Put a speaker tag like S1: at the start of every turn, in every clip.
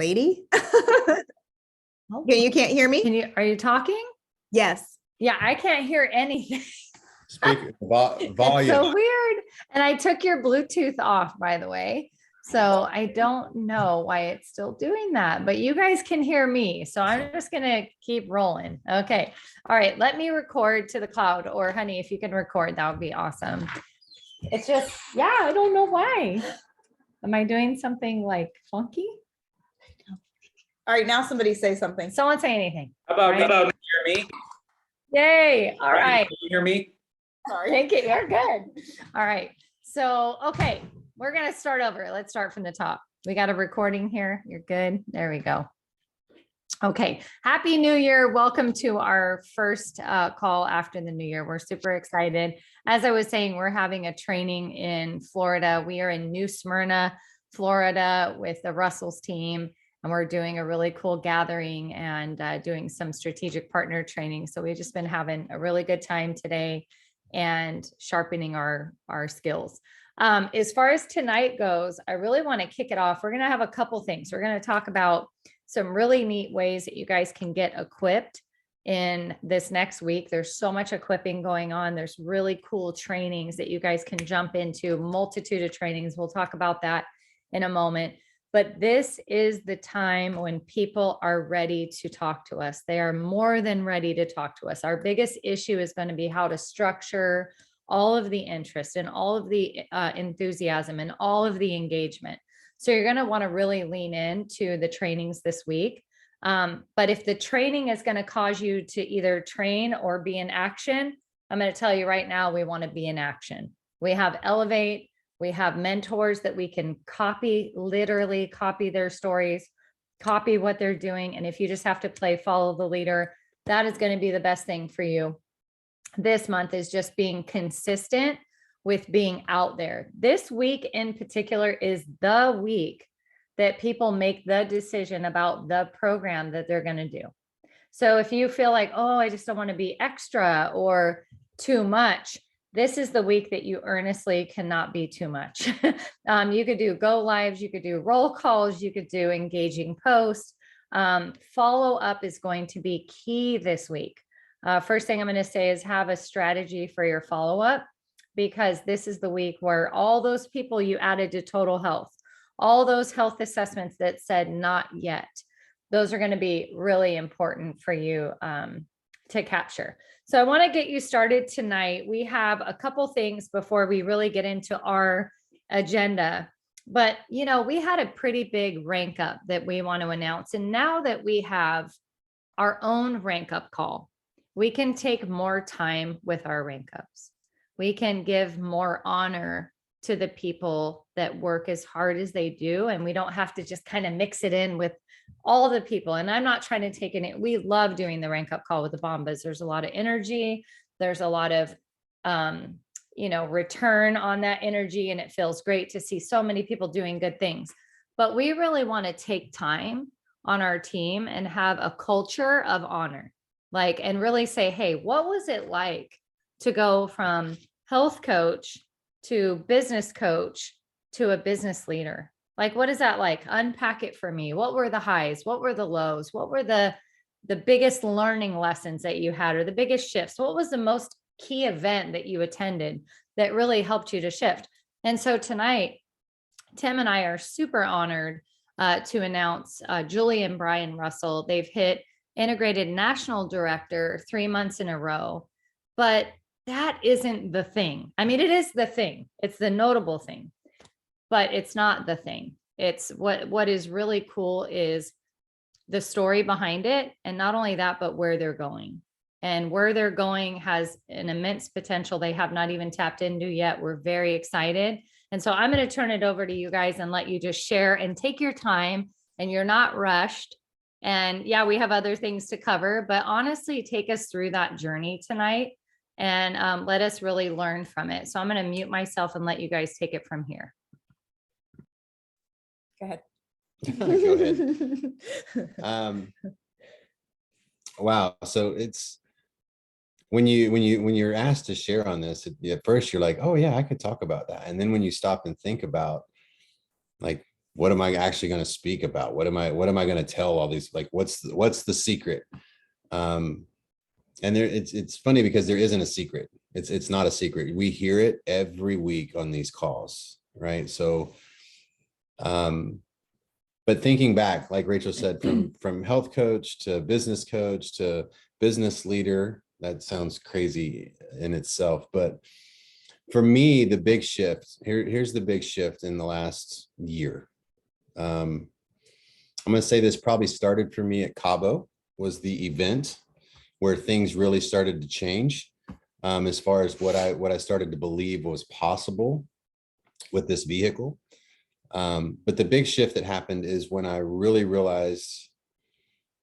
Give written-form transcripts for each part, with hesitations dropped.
S1: lady.
S2: Oh,
S1: You can't hear me?
S2: are you talking?
S1: Yes.
S2: Yeah, I can't hear anything.
S3: Speak
S2: It's
S3: volume.
S2: so weird. And I took your Bluetooth off, by the way. So I don't know why it's still doing that, but you guys can hear me. So I'm just going to keep rolling. Okay. All right. Let me record to the cloud, or honey, if you can record, that would be awesome. It's just, yeah, I don't know why. Am I doing something like funky?
S1: All right, now somebody say something.
S2: Someone say anything.
S4: How about,
S2: Right.
S4: can you hear me?
S2: Yay. All right.
S4: Can you hear me?
S1: Sorry.
S2: Thank you. You're good. All right. So, okay, we're going to start over. Let's start from the top. We got a recording here. You're good. There we go. Okay. Happy New Year. Welcome to our first call after the new year. We're super excited. As I was saying, we're having a training in Florida. We are in New Smyrna, Florida with the Russell's team. And we're doing a really cool gathering and doing some strategic partner training. So we've just been having a really good time today and sharpening our skills. As far as tonight goes, I really want to kick it off. We're going to have a couple things. We're going to talk about some really neat ways that you guys can get equipped in this next week. There's so much equipping going on. There's really cool trainings that you guys can jump into, multitude of trainings. We'll talk about that in a moment. But this is the time when people are ready to talk to us. They are more than ready to talk to us. Our biggest issue is going to be how to structure all of the interest and all of the enthusiasm and all of the engagement. So you're going to want to really lean into the trainings this week. But if the training is going to cause you to either train or be in action, I'm going to tell you right now, we want to be in action. We have Elevate. We have mentors that we can copy, literally copy their stories, copy what they're doing. And if you just have to play follow the leader, that is going to be the best thing for you. This month is just being consistent with being out there. This week in particular is the week that people make the decision about the program that they're going to do. So if you feel like, oh, I just don't want to be extra or too much, this is the week that you earnestly cannot be too much. You could do go lives, you could do roll calls, you could do engaging posts. Follow up is going to be key this week. First thing I'm going to say is have a strategy for your follow up, because this is the week where all those people you added to Total Health, all those health assessments that said not yet, those are going to be really important for you to capture. So I want to get you started tonight. We have a couple things before we really get into our agenda. But, you know, we had a pretty big rank up that we want to announce. And now that we have our own rank up call, we can take more time with our rank ups. We can give more honor to the people that work as hard as they do. And we don't have to just kind of mix it in with all the people. And I'm not trying to take it. We love doing the rank up call with the Bombas. There's a lot of energy. There's a lot of, return on that energy. And it feels great to see so many people doing good things. But we really want to take time on our team and have a culture of honor, and really say, hey, what was it like to go from health coach to business coach to a business leader? What is that like? Unpack it for me. What were the highs? What were the lows? What were the biggest learning lessons that you had, or the biggest shifts? What was the most key event that you attended that really helped you to shift? And so tonight, Tim and I are super honored to announce Julie and Brian Russell. They've hit integrated national director 3 months in a row, but that isn't the thing. I mean, it is the thing. It's the notable thing. But it's not the thing. It's what is really cool is the story behind it. And not only that, but where they're going. And where they're going has an immense potential they have not even tapped into yet. We're very excited. And so I'm going to turn it over to you guys and let you just share and take your time, and you're not rushed. And yeah, we have other things to cover, but honestly, take us through that journey tonight and let us really learn from it. So I'm going to mute myself and let you guys take it from here.
S1: Go ahead.
S3: Go ahead. Wow. So it's when you're asked to share on this, at first you're like, oh yeah, I could talk about that. And then when you stop and think about what am I actually going to speak about? What am I going to tell all these, like, what's the secret? And there, it's funny because there isn't a secret. It's not a secret. We hear it every week on these calls, right? So, but thinking back, like Rachel said, from health coach to business leader, that sounds crazy in itself. But for me, the big shift here's the big shift in the last year. I'm going to say this probably started for me at Cabo, was the event where things really started to change, as far as what I started to believe was possible with this vehicle. But the big shift that happened is when I really realized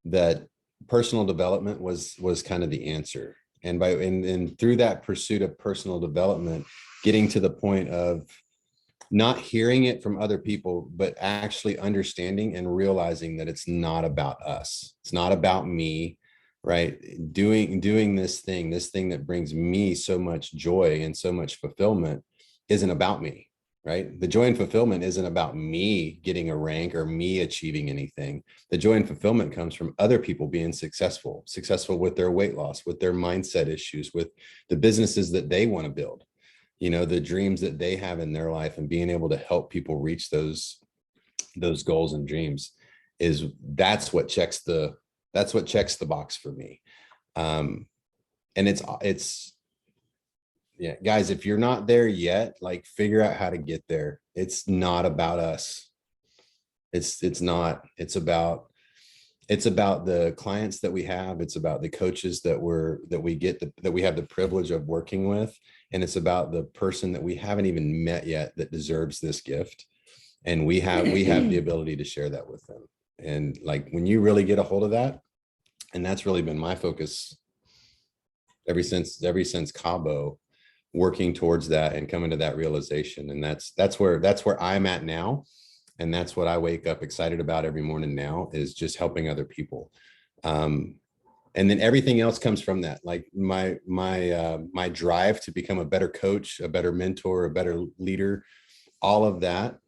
S3: that personal development was kind of the answer. And through that pursuit of personal development, getting to the point of not hearing it from other people, but actually understanding and realizing that it's not about us. It's not about me, right? Doing this thing that brings me so much joy and so much fulfillment isn't about me, right? The joy and fulfillment isn't about me getting a rank or me achieving anything. The joy and fulfillment comes from other people being successful with their weight loss, with their mindset issues, with the businesses that they want to build, the dreams that they have in their life, and being able to help people reach those goals and dreams that's what checks the box for me. And it's yeah, guys, if you're not there yet, like, figure out how to get there. It's not about us. It's not. It's about the clients that we have. It's about the coaches that we have the privilege of working with. And it's about the person that we haven't even met yet that deserves this gift. And we have the ability to share that with them. And like, when you really get a hold of that, and that's really been my focus ever since Cabo, working towards that and coming to that realization. And that's where I'm at now. And that's what I wake up excited about every morning now, is just helping other people. And then everything else comes from that. Like my drive to become a better coach, a better mentor, a better leader, all of that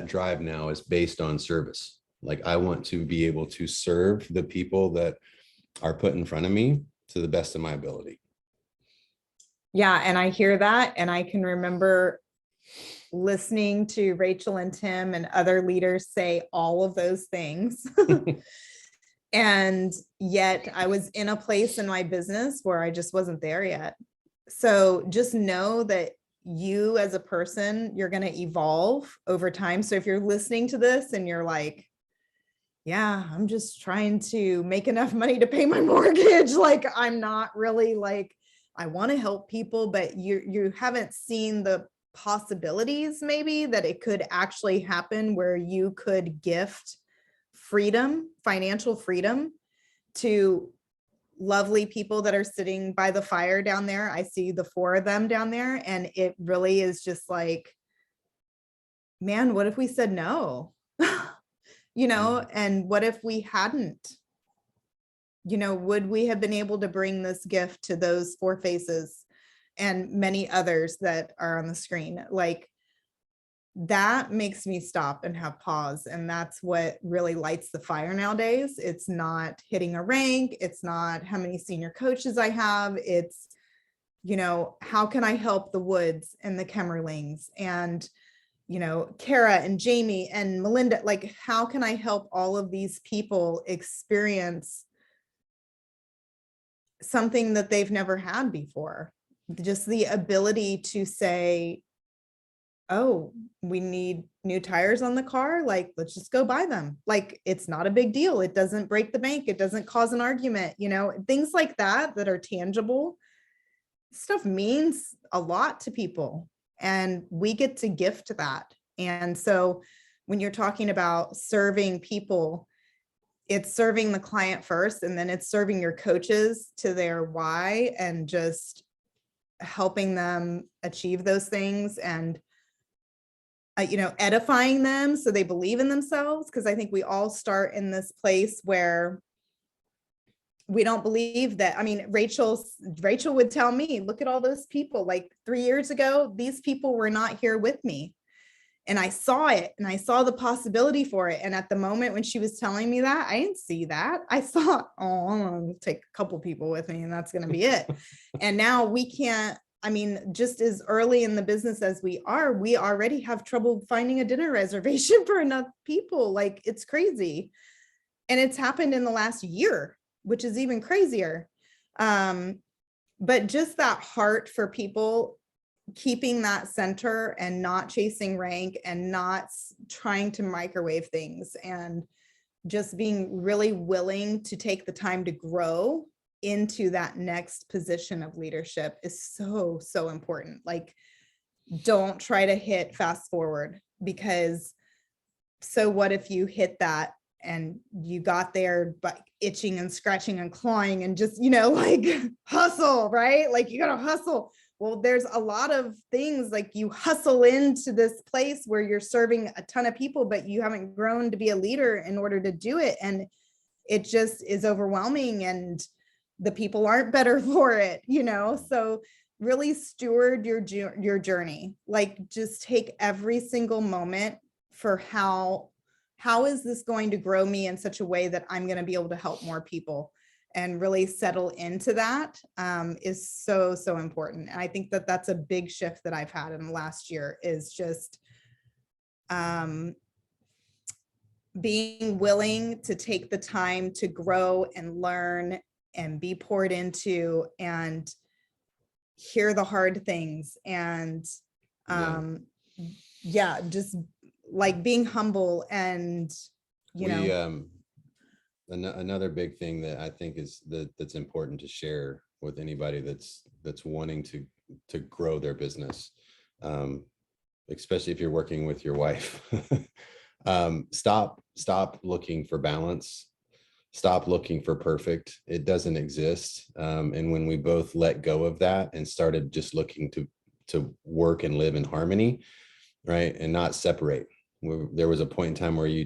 S3: drive now is based on service. Like, I want to be able to serve the people that are put in front of me to the best of my ability.
S1: Yeah, and I hear that, and I can remember listening to Rachel and Tim and other leaders say all of those things. And yet I was in a place in my business where I just wasn't there yet. So just know that you as a person, you're going to evolve over time. So if you're listening to this and you're like, yeah, I'm just trying to make enough money to pay my mortgage, like, I'm not really, like, I want to help people, but you haven't seen the possibilities maybe that it could actually happen, where you could gift freedom, financial freedom, to lovely people that are sitting by the fire down there. I see the 4 of them down there, and it really is just like, man, what if we said no? And what if we hadn't? Would we have been able to bring this gift to those 4 faces and many others that are on the screen? Like, that makes me stop and have pause. And that's what really lights the fire nowadays. It's not hitting a rank. It's not how many senior coaches I have. It's, how can I help the Woods and the Kemmerlings and, Kara and Jamie and Melinda? Like, how can I help all of these people experience something that they've never had before? Just the ability to say, oh, we need new tires on the car. Like, let's just go buy them. Like, it's not a big deal. It doesn't break the bank. It doesn't cause an argument, things like that are tangible. Stuff means a lot to people, and we get to gift that. And so when you're talking about serving people, it's serving the client first, and then it's serving your coaches to their why, and just helping them achieve those things, and edifying them so they believe in themselves. Because I think we all start in this place where we don't believe that. I mean, Rachel would tell me, look at all those people, like 3 years ago, these people were not here with me. And I saw it and I saw the possibility for it. And at the moment when she was telling me that, I didn't see that. I thought, oh, I'm gonna take a couple people with me and that's going to be it. And now we can't, I mean, just as early in the business as we already have trouble finding a dinner reservation for enough people. Like, it's crazy. And it's happened in the last year, which is even crazier. But just that heart for people, keeping that center and not chasing rank and not trying to microwave things, and just being really willing to take the time to grow into that next position of leadership is so, so important. Like, don't try to hit fast forward, because so what if you hit that and you got there but itching and scratching and clawing and just, like hustle, right? Like, you gotta hustle. Well, there's a lot of things, like you hustle into this place where you're serving a ton of people, but you haven't grown to be a leader in order to do it. And it just is overwhelming and the people aren't better for it, So really steward your journey. Like, just take every single moment for how is this going to grow me in such a way that I'm going to be able to help more people, and really settle into that is so, so important. And I think that that's a big shift that I've had in the last year, is just being willing to take the time to grow and learn and be poured into and hear the hard things. And just like being humble and,
S3: another big thing that I think is that's important to share with anybody that's wanting to grow their business, especially if you're working with your wife. Stop looking for balance. Stop looking for perfect. It doesn't exist. And when we both let go of that and started just looking to work and live in harmony, right, and not separate. There was a point in time where we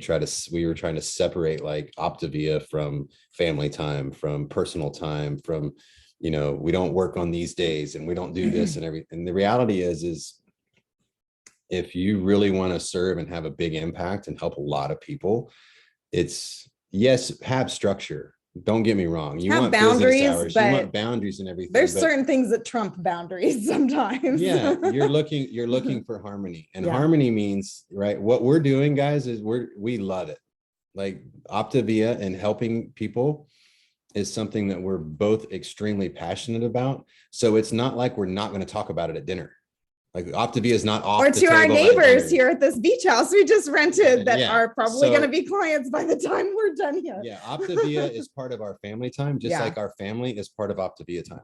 S3: were trying to separate like Optavia from family time, from personal time, from, we don't work on these days and we don't do this and everything. And the reality is if you really want to serve and have a big impact and help a lot of people, have structure. Don't get me wrong. You want boundaries, business hours, you want boundaries and everything.
S1: There's certain things that trump boundaries sometimes.
S3: Yeah, you're looking for harmony. And harmony means, right, what we're doing, guys, is we love it. Like, Optavia and helping people is something that we're both extremely passionate about. So it's not like we're not going to talk about it at dinner. Like, Optavia is not off
S1: or
S3: the
S1: to our
S3: table
S1: neighbors here at this beach house we just rented that
S3: Yeah.
S1: are probably
S3: So-
S1: going to be clients by the time we're done here.
S3: Yeah, Optavia is part of our family time, just like our family is part of Optavia time.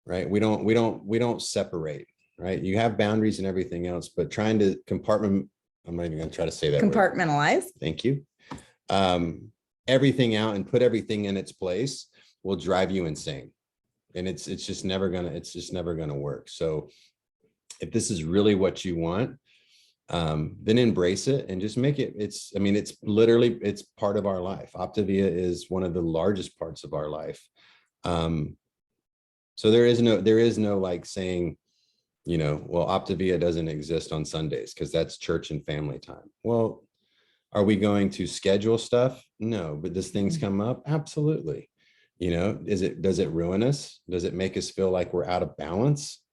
S3: Right? We don't separate, right? You have boundaries and everything else, but trying to I'm not even going to try to say that word.
S1: Compartmentalize.
S3: Thank you. Everything out and put everything in its place will drive you insane. And it's just never gonna work. So if this is really what you want, then embrace it and just make it. It's part of our life. Optavia is one of the largest parts of our life. So there is no like saying, well, Optavia doesn't exist on Sundays because that's church and family time. Well, are we going to schedule stuff? No, but does things come up? Absolutely. Does it ruin us? Does it make us feel like we're out of balance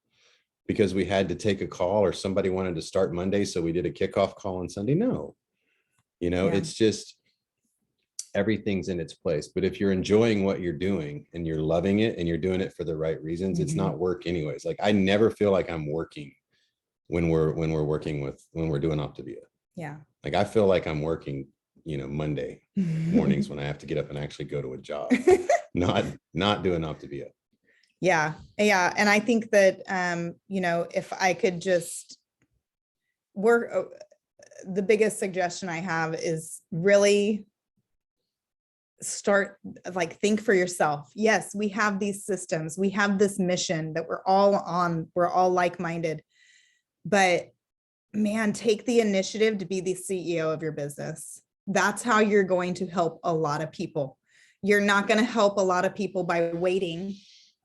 S3: because we had to take a call or somebody wanted to start Monday, so we did a kickoff call on Sunday? No, It's just everything's in its place. But if you're enjoying what you're doing and you're loving it and you're doing it for the right reasons, it's not work anyways. Like, I never feel like I'm working when we're doing Optavia.
S1: Yeah.
S3: Like, I feel like I'm working, Monday mornings when I have to get up and actually go to a job, not doing Optavia.
S1: Yeah. And I think that, if I could just work, the biggest suggestion I have is really start, like, think for yourself. Yes, we have these systems, we have this mission that we're all like-minded, but man, take the initiative to be the CEO of your business. That's how you're going to help a lot of people. You're not going to help a lot of people by waiting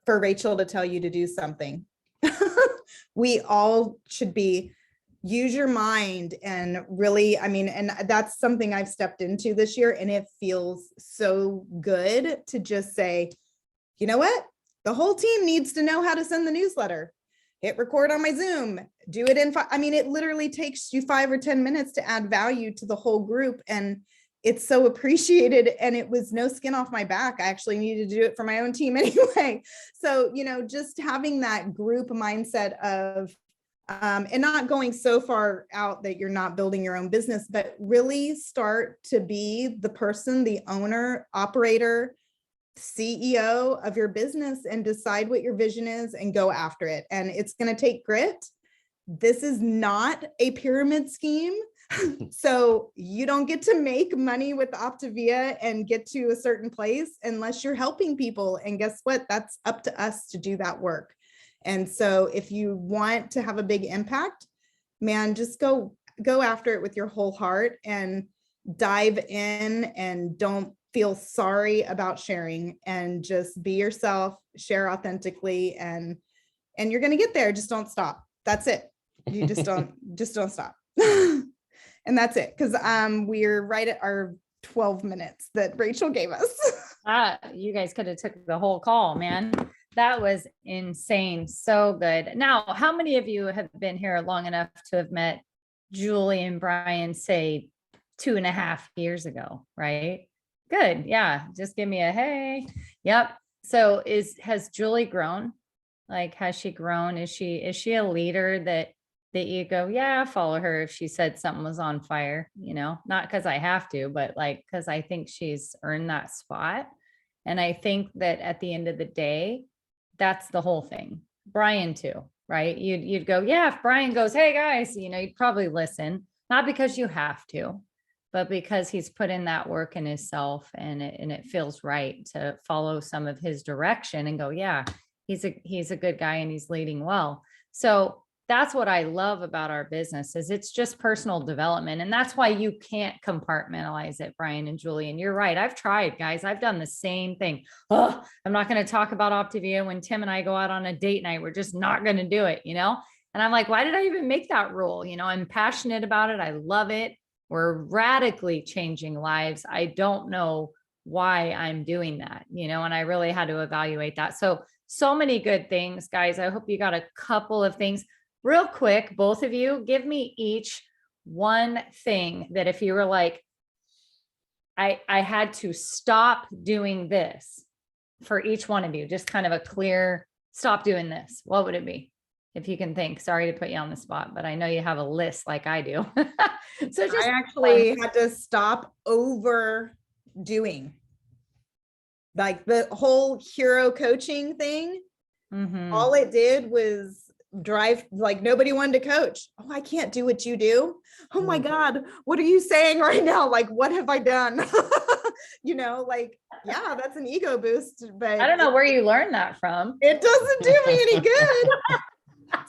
S1: for Rachel to tell you to do something. We all should be use your mind and really, I mean, and that's something I've stepped into this year, and it feels so good to just say, you know what? The whole team needs to know how to send the newsletter. Hit record on my Zoom, do it in I mean, it literally takes you 5 or 10 minutes to add value to the whole group. And it's so appreciated. And it was no skin off my back. I actually needed to do it for my own team anyway. So, you know, just having that group mindset of, and not going so far out that you're not building your own business, but really start to be the person, the owner, operator, CEO of your business, and decide what your vision is and go after it. And it's going to take grit. This is not a pyramid scheme. So you don't get to make money with Optavia and get to a certain place unless you're helping people. And guess what? That's up to us to do that work. And so if you want to have a big impact, man, just go after it with your whole heart and dive in, and don't feel sorry about sharing, and just be yourself, share authentically, and you're going to get there. Just don't stop. That's it. You just don't stop. And that's it. Cause we're right at our 12 minutes that Rachel gave us.
S2: You guys could have took the whole call, man. That was insane. So good. Now, how many of you have been here long enough to have met Julie and Brian, say 2.5 years ago, right? Good. Yeah. Just give me a, hey. Yep. So has Julie grown? Like, has she grown? Is she a leader that you go, yeah, follow her if she said something was on fire, you know, not because I have to, but like, because I think she's earned that spot. And I think that at the end of the day, that's the whole thing. Brian too, right? You'd go, yeah, if Brian goes, hey guys, you know, you'd probably listen, not because you have to, but because he's put in that work in himself, and it feels right to follow some of his direction and go, yeah, he's a good guy and he's leading well. So that's what I love about our business, is it's just personal development. And that's why you can't compartmentalize it, Brian and Julie. And you're right. I've tried, guys. I've done the same thing. Oh, I'm not going to talk about Optavia when Tim and I go out on a date night. We're just not going to do it, you know? And I'm like, why did I even make that rule? You know, I'm passionate about it. I love it. We're radically changing lives. I don't know why I'm doing that, you know, and I really had to evaluate that. So many good things, guys. I hope you got a couple of things. Real quick, both of you, give me each one thing that if you were like, I had to stop doing this, for each one of you, just kind of a clear stop doing this. What would it be? If you can think. Sorry to put you on the spot, but I know you have a list like I do. So just
S1: I actually had to stop overdoing, like the whole hero coaching thing. All it did was drive, like nobody wanted to coach. Oh, I can't do what you do. Oh my God, what are you saying right now? Like, what have I done? You know, like, yeah, that's an ego boost, but
S2: I don't know where you learned that from.
S1: it doesn't do me any good.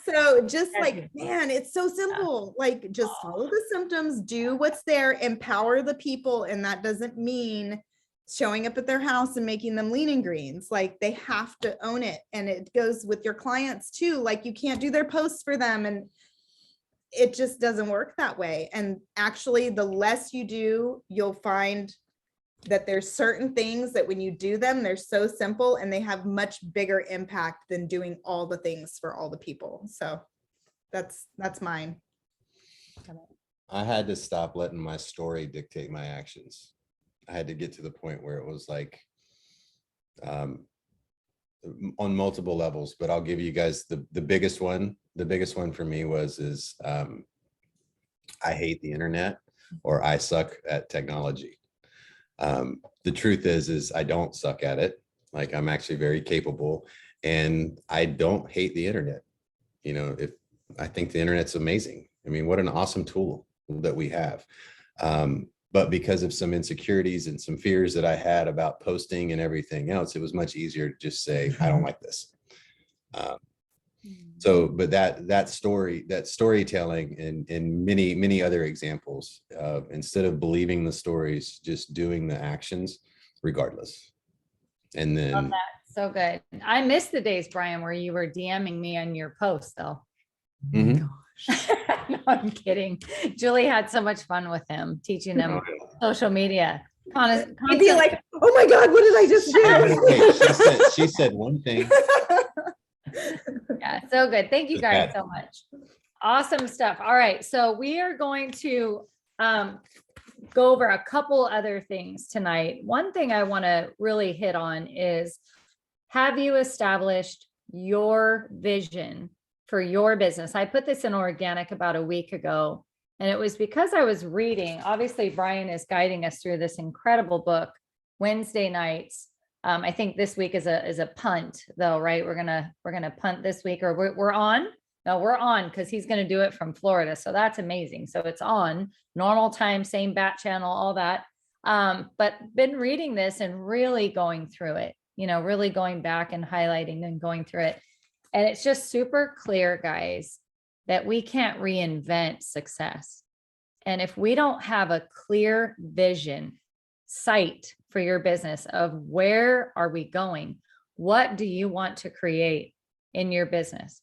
S1: So just like, man, it's so simple. Like, just follow the symptoms, do what's there, empower the people. And that doesn't mean showing up at their house and making them lean in greens. Like, they have to own it. And it goes with your clients too. Like, you can't do their posts for them, and it just doesn't work that way. And actually, the less you do, you'll find that there's certain things that when you do them, they're so simple and they have much bigger impact than doing all the things for all the people. So that's mine.
S3: I had to stop letting my story dictate my actions. I had to get to the point where it was like, on multiple levels, but I'll give you guys the biggest one. The biggest one for me is I hate the internet, or I suck at technology. The truth is I don't suck at it. Like, I'm actually very capable, and I don't hate the internet. You know, I think the internet's amazing. I mean, what an awesome tool that we have. But because of some insecurities and some fears that I had about posting and everything else, it was much easier to just say, I don't like this. But that storytelling and many other examples, instead of believing the stories, just doing the actions regardless. And then
S2: Love that. So good. I miss the days, Brian, where you were DMing me on your post though.
S3: Mhm.
S2: No, I'm kidding. Julie had so much fun with him, teaching him social media.
S1: He'd be like, oh my God, what did I just do?
S3: She said one thing.
S2: Yeah, so good. Thank you
S3: It's
S2: guys
S3: bad.
S2: so much. Awesome stuff. All right, so we are going to go over a couple other things tonight. One thing I want to really hit on is, have you established your vision for your business? I put this in Organic about a week ago, and it was because I was reading. Obviously, Brian is guiding us through this incredible book, Wednesday nights. I think this week is a punt though, right? We're gonna punt this week, or we're on. No, we're on because he's gonna do it from Florida. So that's amazing. So it's on normal time, same bat channel, all that. But been reading this and really going through it, really going back and highlighting and going through it. And it's just super clear, guys, that we can't reinvent success. And if we don't have a clear vision, sight for your business of where are we going, what do you want to create in your business?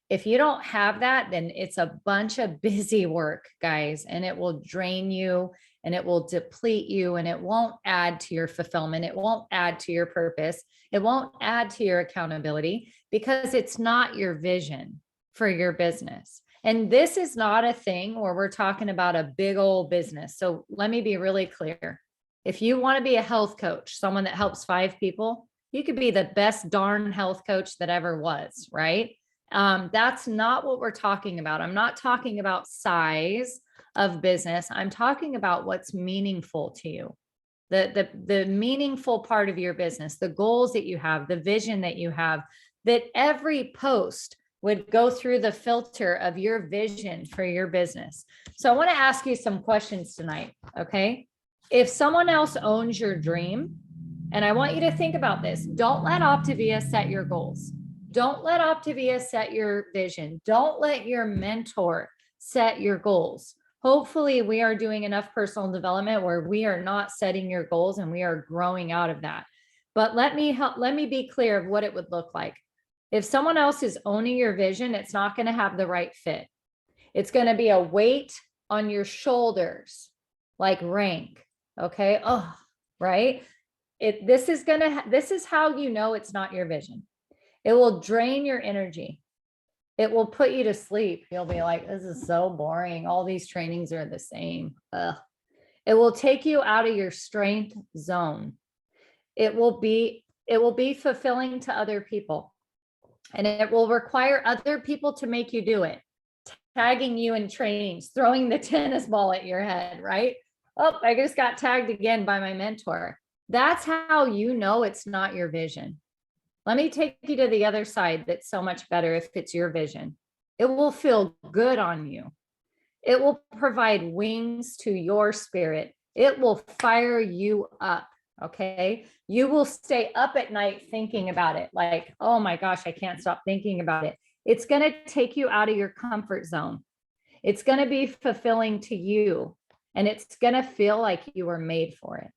S2: If you don't have that, then it's a bunch of busy work, guys, and it will drain you and it will deplete you, and it won't add to your fulfillment. It won't add to your purpose. It won't add to your accountability, because it's not your vision for your business. And this is not a thing where we're talking about a big old business. So let me be really clear. If you want to be a health coach, someone that helps 5 people, you could be the best darn health coach that ever was, right? That's not what we're talking about. I'm not talking about size of business. I'm talking about what's meaningful to you. The meaningful part of your business, the goals that you have, the vision that you have, that every post would go through the filter of your vision for your business. So I want to ask you some questions tonight, okay? If someone else owns your dream, and I want you to think about this, don't let Optavia set your goals. Don't let Optavia set your vision. Don't let your mentor set your goals. Hopefully we are doing enough personal development where we are not setting your goals and we are growing out of that. But let me be clear of what it would look like. If someone else is owning your vision, it's not going to have the right fit. It's going to be a weight on your shoulders, like rank. Okay. Oh, right. This is how you know it's not your vision. It will drain your energy. It will put you to sleep. You'll be like, this is so boring. All these trainings are the same. Ugh. It will take you out of your strength zone. It will be fulfilling to other people. And it will require other people to make you do it. Tagging you in trainings, throwing the tennis ball at your head, right? Oh, I just got tagged again by my mentor. That's how you know it's not your vision. Let me take you to the other side that's so much better if it's your vision. It will feel good on you. It will provide wings to your spirit. It will fire you up, okay? You will stay up at night thinking about it, like, oh my gosh, I can't stop thinking about it. It's going to take you out of your comfort zone. It's going to be fulfilling to you, and it's going to feel like you were made for it.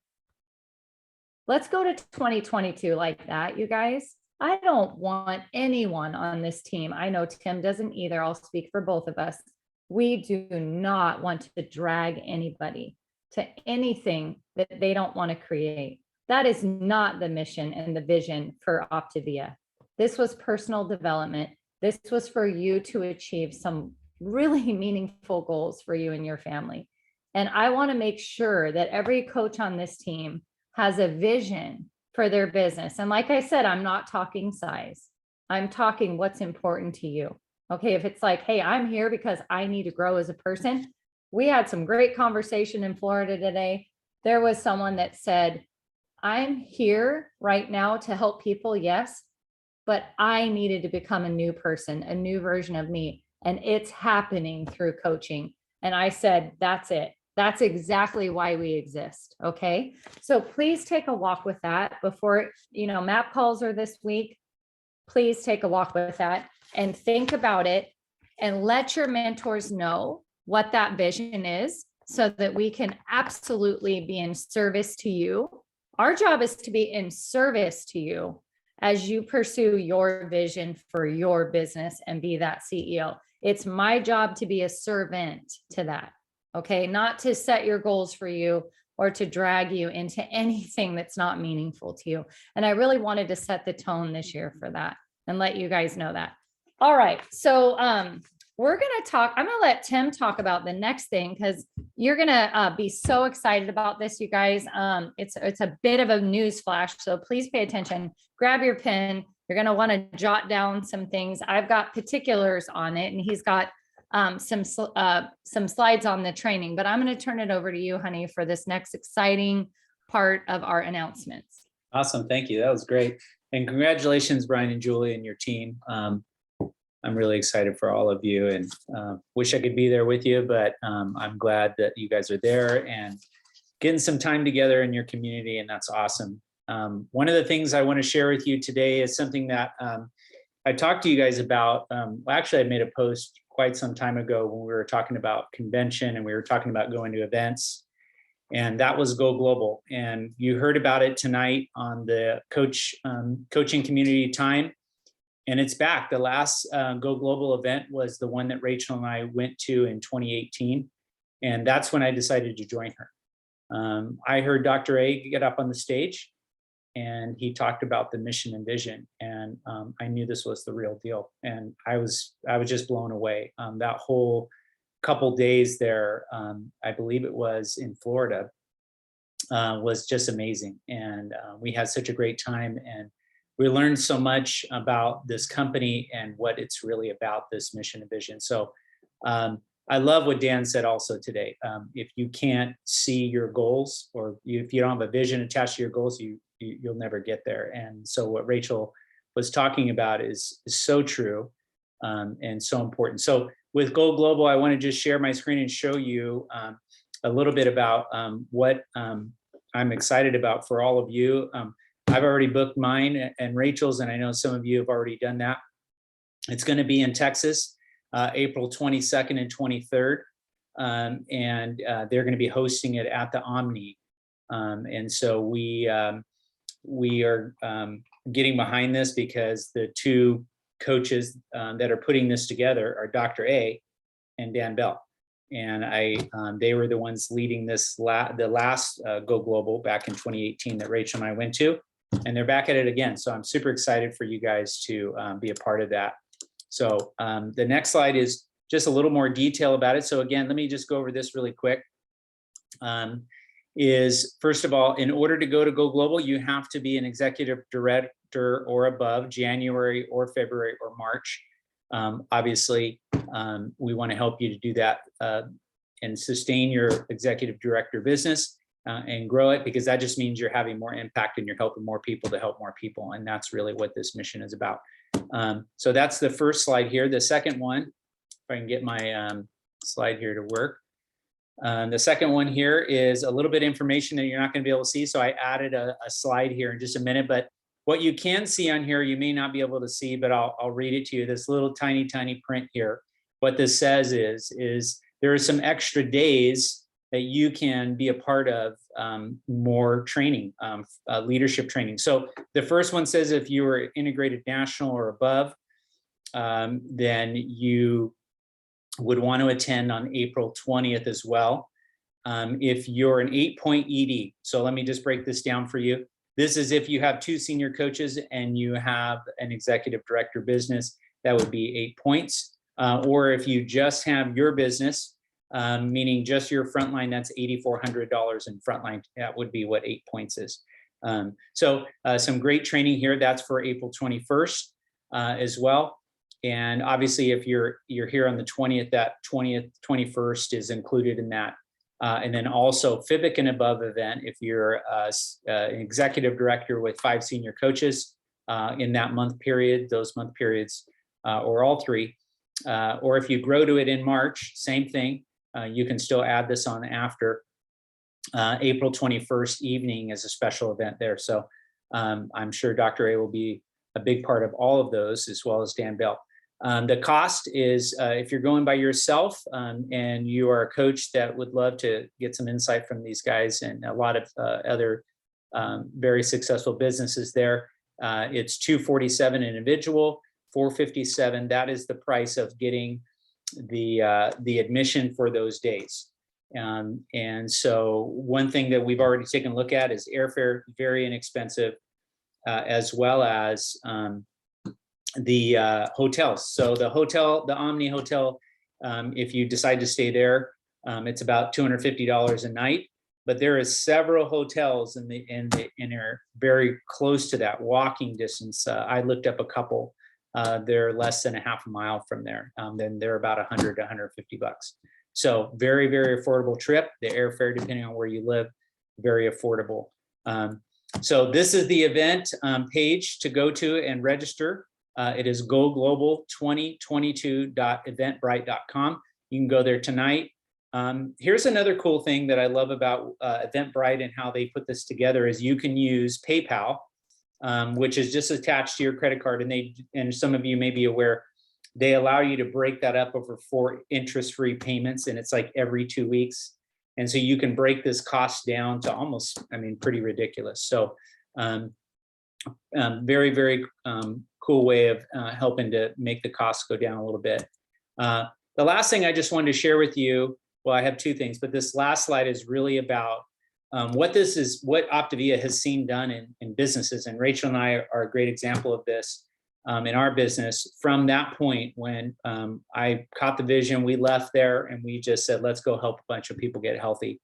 S2: Let's go to 2022 like that, you guys. I don't want anyone on this team. I know Tim doesn't either. I'll speak for both of us. We do not want to drag anybody to anything that they don't want to create. That is not the mission and the vision for Optavia. This was personal development. This was for you to achieve some really meaningful goals for you and your family. And I want to make sure that every coach on this team has a vision for their business. And like I said, I'm not talking size. I'm talking what's important to you. Okay, if it's like, hey, I'm here because I need to grow as a person. We had some great conversation in Florida today. There was someone that said, I'm here right now to help people, yes, but I needed to become a new person, a new version of me. And it's happening through coaching. And I said, that's it. That's exactly why we exist. Okay. So please take a walk with that before, map calls are this week. Please take a walk with that and think about it and let your mentors know what that vision is so that we can absolutely be in service to you. Our job is to be in service to you as you pursue your vision for your business and be that CEO. It's my job to be a servant to that. Okay. Not to set your goals for you or to drag you into anything that's not meaningful to you. And I really wanted to set the tone this year for that and let you guys know that. All right. So we're going to talk, I'm going to let Tim talk about the next thing because you're going to be so excited about this, you guys. It's a bit of a news flash. So please pay attention, grab your pen. You're going to want to jot down some things. I've got particulars on it and he's got some slides on the training, but I'm going to turn it over to you, honey, for this next exciting part of our announcements.
S4: Awesome. Thank you. That was great. And congratulations, Brian and Julie and your team. I'm really excited for all of you and wish I could be there with you, but I'm glad that you guys are there and getting some time together in your community, and that's awesome. One of the things I want to share with you today is something that I talked to you guys about. Actually, I made a post quite some time ago when we were talking about convention and we were talking about going to events, and that was Go Global. And you heard about it tonight on the coaching community time. And it's back. The last Go Global event was the one that Rachel and I went to in 2018. And that's when I decided to join her. I heard Dr. A get up on the stage and he talked about the mission and vision. And I knew this was the real deal. And I was just blown away. That whole couple days there, I believe it was in Florida, was just amazing. And we had such a great time. And we learned so much about this company and what it's really about, this mission and vision. So I love what Dan said also today. If you can't see your goals, or if you don't have a vision attached to your goals, you'll never get there. And so what Rachel was talking about is so true and so important. So with Go Global, I want to just share my screen and show you a little bit about what I'm excited about for all of you. I've already booked mine and Rachel's, and I know some of you have already done that. It's going to be in Texas, April 22nd and 23rd. And they're going to be hosting it at the Omni. And so we are getting behind this because the two coaches that are putting this together are Dr. A and Dan Bell. And they were the ones leading this the last Go Global back in 2018 that Rachel and I went to. And they're back at it again. So I'm super excited for you guys to be a part of that. So the next slide is just a little more detail about it. So again, let me just go over this really quick. Is first of all, in order to go to Go Global, you have to be an executive director or above January or February or March. Obviously, we want to help you to do that and sustain your executive director business. And grow it, because that just means you're having more impact and you're helping more people to help more people. And that's really what this mission is about. So that's the first slide here. The second one, if I can get my slide here to work. The second one here is a little bit of information that you're not going to be able to see. So I added a slide here in just a minute, but what you can see on here, you may not be able to see, but I'll read it to you. This little tiny print here. What this says is there are some extra days that you can be a part of more training, leadership training. So the first one says if you are integrated national or above, then you would want to attend on April 20th as well. If you're an 8-point ED, so let me just break this down for you. This is if you have 2 senior coaches and you have an executive director business, that would be 8 points. Or if you just have your business, meaning just your frontline, that's $8,400 in frontline. That would be what 8 points is. So some great training here. That's for April 21st as well. And obviously, if you're here on the 20th, that 21st is included in that. And then also FIBIC and above event, if you're an executive director with 5 senior coaches in that month period, those month periods, or all 3, or if you grow to it in March, same thing. You can still add this on after April 21st evening as a special event there. So I'm sure Dr. A will be a big part of all of those, as well as Dan Bell. The cost is if you're going by yourself and you are a coach that would love to get some insight from these guys and a lot of other very successful businesses there, it's $247 individual, $457. That is the price of getting the admission for those days. And so one thing that we've already taken a look at is airfare, very inexpensive, as well as the hotels. So the hotel, the Omni Hotel, if you decide to stay there, it's about $250 a night. But there is several hotels in are very close to that walking distance. I looked up a couple. They're less than a half a mile from there. Then they're about 100 to 150 bucks. So very, very affordable trip. The airfare, depending on where you live, very affordable. So this is the event page to go to and register. It is goglobal2022.eventbrite.com. You can go there tonight. Here's another cool thing that I love about Eventbrite and how they put this together is you can use PayPal, which is just attached to your credit card. And some of you may be aware, they allow you to break that up over 4 interest-free payments, and it's like every 2 weeks. And so you can break this cost down to almost, I mean, pretty ridiculous. So very, very cool way of helping to make the costs go down a little bit. The last thing I just wanted to share with you, well, I have 2 things, but this last slide is really about what Optavia has seen done in businesses. And Rachel and I are a great example of this in our business. From that point, when I caught the vision, we left there and we just said, let's go help a bunch of people get healthy.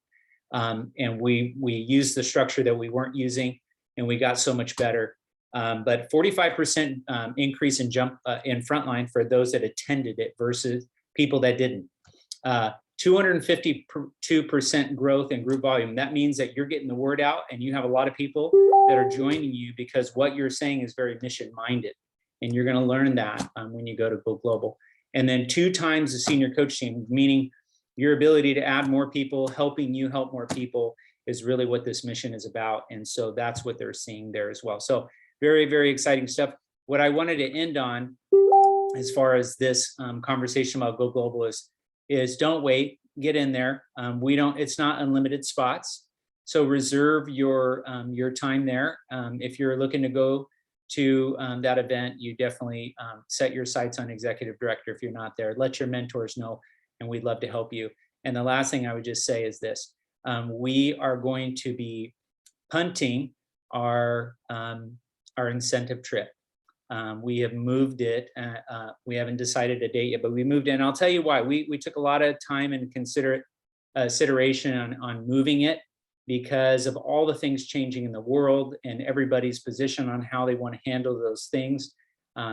S4: And we used the structure that we weren't using, and we got so much better. But 45% increase in frontline for those that attended it versus people that didn't. 252% growth in group volume. That means that you're getting the word out, and you have a lot of people that are joining you because what you're saying is very mission minded. And you're going to learn that when you go to Go Global. And then 2 times the senior coach team, meaning your ability to add more people, helping you help more people, is really what this mission is about. And so that's what they're seeing there as well. So very, very exciting stuff. What I wanted to end on, as far as this conversation about Go Global is don't wait, get in there. It's not unlimited spots. So reserve your time there. If you're looking to go to that event, you definitely set your sights on executive director. If you're not there, let your mentors know, and we'd love to help you. And the last thing I would just say is this: we are going to be punting our incentive trip. We have moved it. We haven't decided a date yet, but we moved it. And I'll tell you why. We took a lot of time and consideration on moving it, because of all the things changing in the world and everybody's position on how they want to handle those things.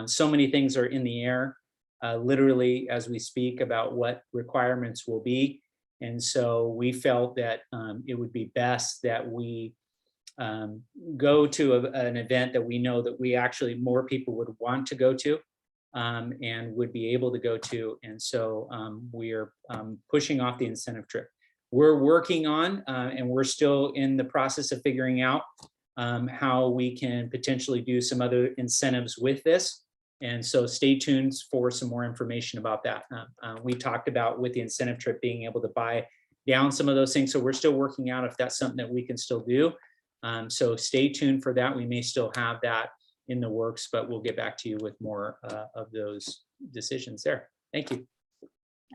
S4: So many things are in the air, literally as we speak, about what requirements will be. And so we felt that it would be best that we go to an event that we know that we actually more people would want to go to and would be able to go to. And so we are pushing off the incentive trip. We're working on, and we're still in the process of figuring out how we can potentially do some other incentives with this. And so stay tuned for some more information about that. We talked about with the incentive trip being able to buy down some of those things. So we're still working out if that's something that we can still do. So stay tuned for that. We may still have that in the works, but we'll get back to you with more of those decisions there. Thank you.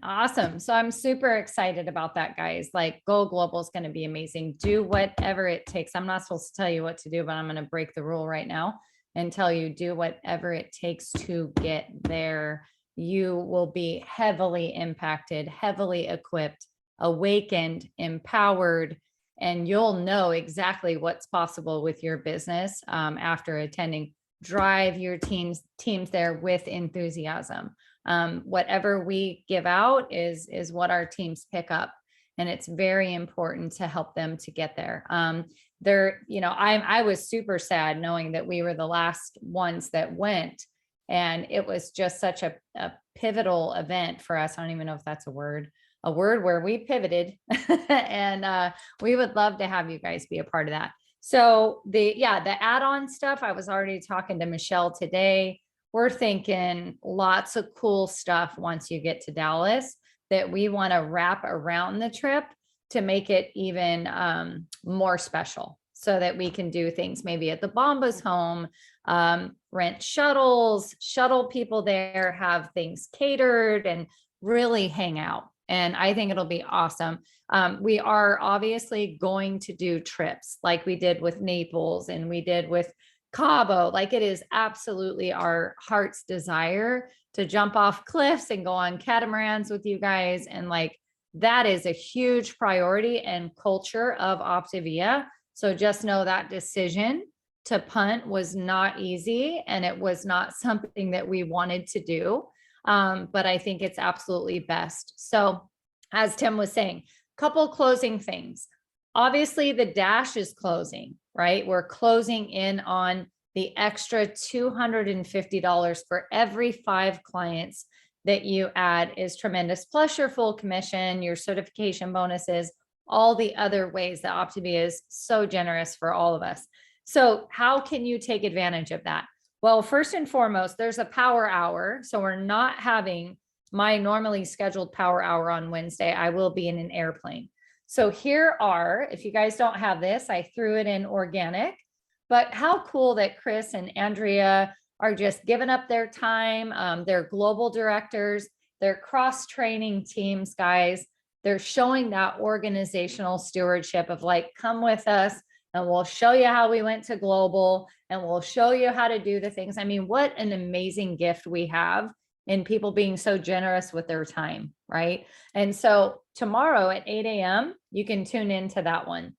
S2: Awesome. So I'm super excited about that, guys. Like, Go Global is going to be amazing. Do whatever it takes. I'm not supposed to tell you what to do, but I'm going to break the rule right now and tell you, do whatever it takes to get there. You will be heavily impacted, heavily equipped, awakened, empowered, and you'll know exactly what's possible with your business after attending. Drive your teams there with enthusiasm. Whatever we give out is what our teams pick up, and it's very important to help them to get there. I was super sad knowing that we were the last ones that went, and it was just such a pivotal event for us. I don't even know if that's a word where we pivoted, and we would love to have you guys be a part of that. So the add-on stuff, I was already talking to Michelle today. We're thinking lots of cool stuff once you get to Dallas that we want to wrap around the trip to make it even more special, so that we can do things maybe at the Bombas home, rent shuttles, shuttle people there, have things catered, and really hang out. And I think it'll be awesome. We are obviously going to do trips like we did with Naples and we did with Cabo. Like it is absolutely our heart's desire to jump off cliffs and go on catamarans with you guys. And like that is a huge priority and culture of Optavia. So just know that decision to punt was not easy and it was not something that we wanted to do. But I think it's absolutely best. So as Tim was saying, couple closing things. Obviously the dash is closing, right? We're closing in on the extra $250 for every 5 clients that you add is tremendous. Plus your full commission, your certification bonuses, all the other ways that Optavia is so generous for all of us. So how can you take advantage of that? Well, first and foremost, there's a power hour. So we're not having my normally scheduled power hour on Wednesday. I will be in an airplane. So here are, if you guys don't have this, I threw it in organic, but how cool that Chris and Andrea are just giving up their time. They're global directors, they're cross-training teams, guys. They're showing that organizational stewardship of like, come with us and we'll show you how we went to global and we'll show you how to do the things. I mean, what an amazing gift we have in people being so generous with their time, right? And so tomorrow at 8 a.m., you can tune into that one.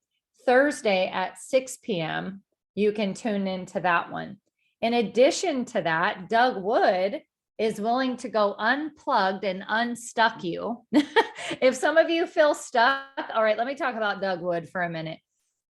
S2: Thursday at 6 p.m., you can tune into that one. In addition to that, Doug Wood is willing to go unplugged and unstuck you. If some of you feel stuck, all right, let me talk about Doug Wood for a minute.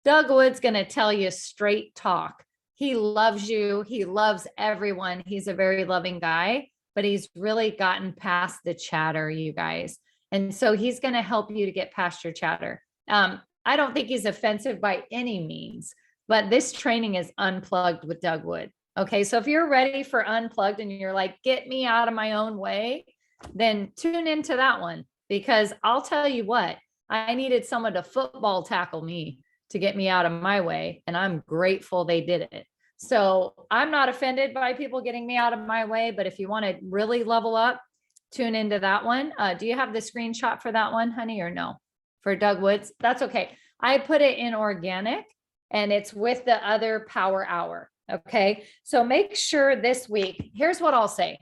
S2: Doug Wood's going to tell you straight talk. He loves you. He loves everyone. He's a very loving guy, but he's really gotten past the chatter, you guys. And so he's going to help you to get past your chatter. I don't think he's offensive by any means, but this training is unplugged with Doug Wood. Okay, so if you're ready for unplugged and you're like, get me out of my own way, then tune into that one, because I'll tell you what, I needed someone to football tackle me to get me out of my way. And I'm grateful they did it. So I'm not offended by people getting me out of my way, but if you want to really level up, tune into that one. Do you have the screenshot for that one, honey, or no? For Doug Woods? That's okay. I put it in organic and it's with the other power hour. Okay. So make sure this week, here's what I'll say.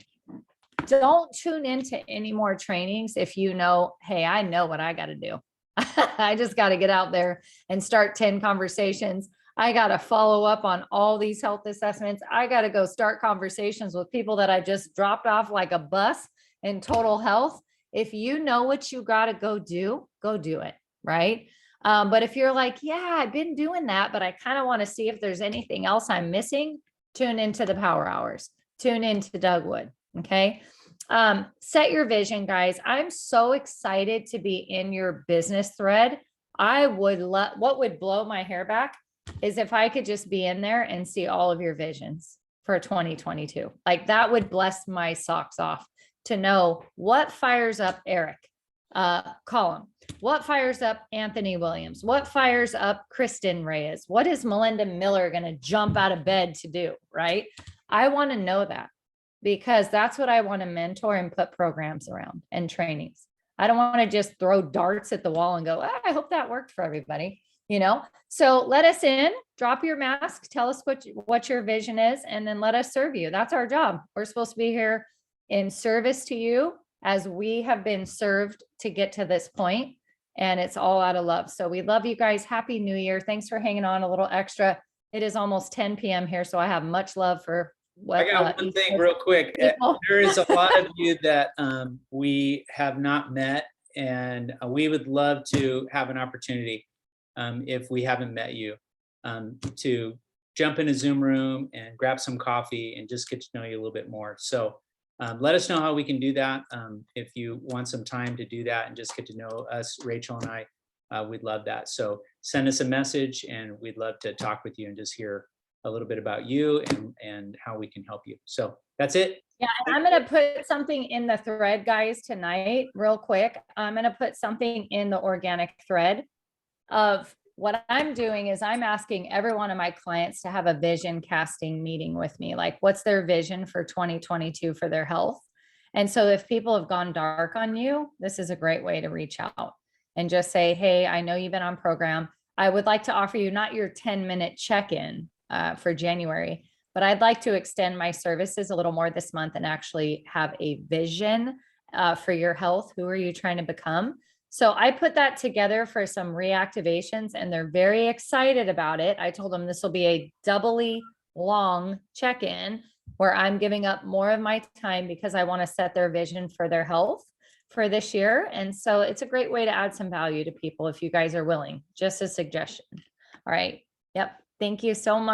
S2: Don't tune into any more trainings if you know, hey, I know what I got to do. I just got to get out there and start 10 conversations. I got to follow up on all these health assessments. I got to go start conversations with people that I just dropped off like a bus in total health. If you know what you got to go do it. Right. But if you're like, yeah, I've been doing that, but I kind of want to see if there's anything else I'm missing, tune into the power hours, tune into Doug Wood. Okay. Set your vision, guys. I'm so excited to be in your business thread. I would what would blow my hair back is if I could just be in there and see all of your visions for 2022. Like that would bless my socks off to know what fires up Eric Collum, what fires up Anthony Williams, what fires up Kristen Reyes, what is Melinda Miller going to jump out of bed to do, right? I want to know that, because that's what I want to mentor and put programs around and trainings. I don't want to just throw darts at the wall and go, I hope that worked for everybody, you know? So let us in, drop your mask, tell us what your vision is, and then let us serve you. That's our job. We're supposed to be here in service to you as we have been served to get to this point, and it's all out of love. So we love you guys. Happy New Year. Thanks for hanging on a little extra. It is almost 10 p.m. here, so I have much love for what
S4: I got one thing real quick. There is a lot of you that we have not met, and we would love to have an opportunity, if we haven't met you, to jump in a Zoom room and grab some coffee and just get to know you a little bit more. So let us know how we can do that. If you want some time to do that and just get to know us, Rachel and I, we'd love that. So send us a message and we'd love to talk with you and just hear a little bit about you and how we can help you. So that's it.
S2: Yeah, and I'm going to put something in the thread, guys, tonight, real quick. I'm going to put something in the organic thread of what I'm doing is I'm asking every one of my clients to have a vision casting meeting with me. Like, what's their vision for 2022 for their health? And so if people have gone dark on you, this is a great way to reach out and just say, hey, I know you've been on program. I would like to offer you not your 10-minute check-in for January, but I'd like to extend my services a little more this month and actually have a vision for your health. Who are you trying to become? So I put that together for some reactivations and they're very excited about it. I told them this will be a doubly long check-in where I'm giving up more of my time because I want to set their vision for their health for this year. And so it's a great way to add some value to people if you guys are willing, just a suggestion. All right. Yep. Thank you so much.